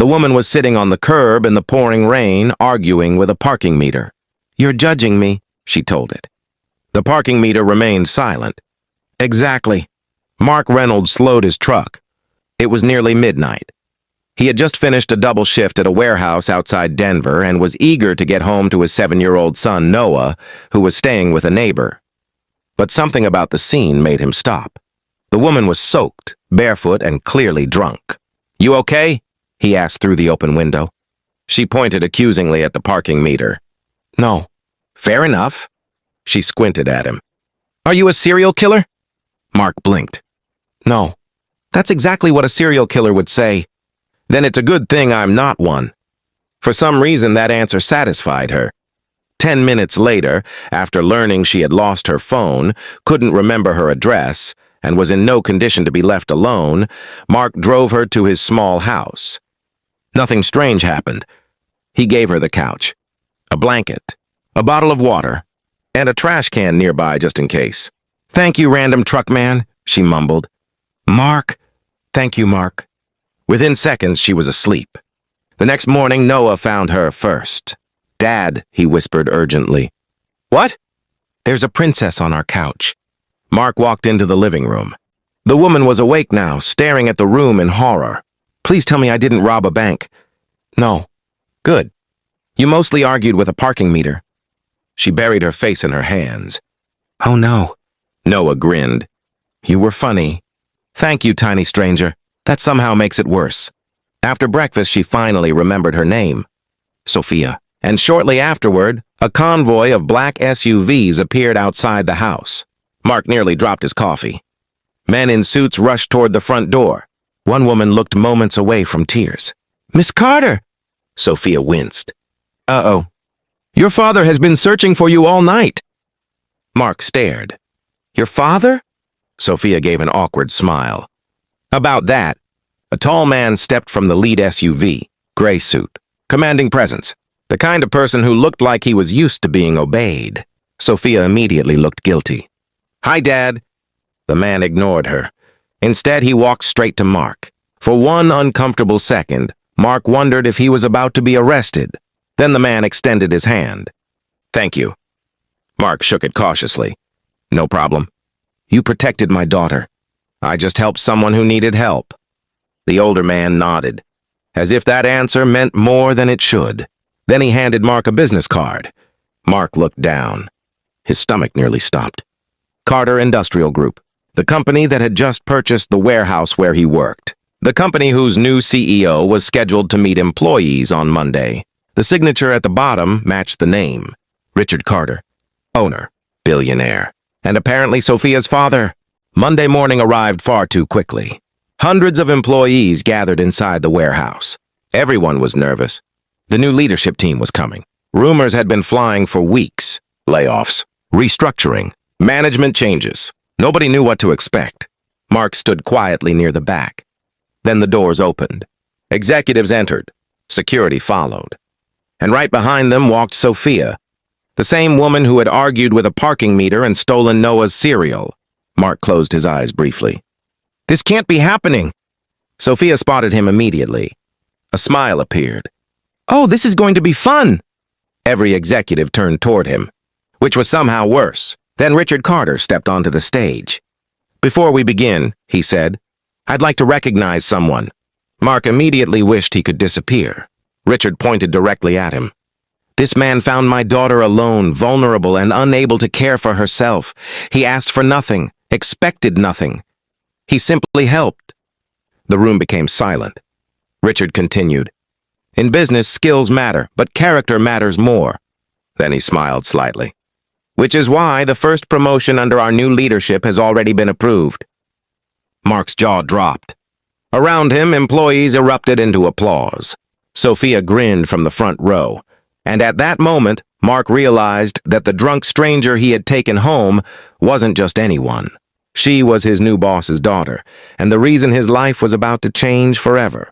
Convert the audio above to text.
The woman was sitting on the curb in the pouring rain, arguing with a parking meter. "You're judging me," she told it. The parking meter remained silent. "Exactly." Mark Reynolds slowed his truck. It was nearly midnight. He had just finished a double shift at a warehouse outside Denver and was eager to get home to his 7-year-old son, Noah, who was staying with a neighbor. But something about the scene made him stop. The woman was soaked, barefoot, and clearly drunk. "You okay?" he asked through the open window. She pointed accusingly at the parking meter. "No." "Fair enough." She squinted at him. "Are you a serial killer?" Mark blinked. "No." "That's exactly what a serial killer would say." "Then it's a good thing I'm not one." For some reason, that answer satisfied her. 10 minutes later, after learning she had lost her phone, couldn't remember her address, and was in no condition to be left alone, Mark drove her to his small house. Nothing strange happened. He gave her the couch, a blanket, a bottle of water, and a trash can nearby just in case. "Thank you, random truck man," she mumbled. "Mark." "Thank you, Mark." Within seconds, she was asleep. The next morning, Noah found her first. "Dad," he whispered urgently. "What?" "There's a princess on our couch." Mark walked into the living room. The woman was awake now, staring at the room in horror. "Please tell me I didn't rob a bank." "No." "Good. You mostly argued with a parking meter." She buried her face in her hands. "Oh no." Noah grinned. "You were funny." "Thank you, tiny stranger. That somehow makes it worse." After breakfast, she finally remembered her name. Sophia. And shortly afterward, a convoy of black SUVs appeared outside the house. Mark nearly dropped his coffee. Men in suits rushed toward the front door. One woman looked moments away from tears. "Miss Carter!" Sophia winced. "Uh-oh. Your father has been searching for you all night." Mark stared. "Your father?" Sophia gave an awkward smile. About that, a tall man stepped from the lead SUV, gray suit, commanding presence, the kind of person who looked like he was used to being obeyed. Sophia immediately looked guilty. "Hi, Dad." The man ignored her. Instead, he walked straight to Mark. For one uncomfortable second, Mark wondered if he was about to be arrested. Then the man extended his hand. "Thank you." Mark shook it cautiously. "No problem. You protected my daughter. I just helped someone who needed help." The older man nodded, as if that answer meant more than it should. Then he handed Mark a business card. Mark looked down. His stomach nearly stopped. Carter Industrial Group, the company that had just purchased the warehouse where he worked. The company whose new CEO was scheduled to meet employees on Monday. The signature at the bottom matched the name. Richard Carter, owner, billionaire, and apparently Sophia's father. Monday morning arrived far too quickly. Hundreds of employees gathered inside the warehouse. Everyone was nervous. The new leadership team was coming. Rumors had been flying for weeks. Layoffs, restructuring, management changes. Nobody knew what to expect. Mark stood quietly near the back. Then the doors opened. Executives entered. Security followed. And right behind them walked Sophia, the same woman who had argued with a parking meter and stolen Noah's cereal. Mark closed his eyes briefly. "This can't be happening." Sophia spotted him immediately. A smile appeared. "Oh, this is going to be fun." Every executive turned toward him, which was somehow worse. Then Richard Carter stepped onto the stage. "Before we begin," he said, "I'd like to recognize someone." Mark immediately wished he could disappear. Richard pointed directly at him. "This man found my daughter alone, vulnerable, and unable to care for herself. He asked for nothing, expected nothing. He simply helped." The room became silent. Richard continued. "In business, skills matter, but character matters more." Then he smiled slightly. "Which is why the first promotion under our new leadership has already been approved." Mark's jaw dropped. Around him, employees erupted into applause. Sophia grinned from the front row. And at that moment, Mark realized that the drunk stranger he had taken home wasn't just anyone. She was his new boss's daughter, and the reason his life was about to change forever.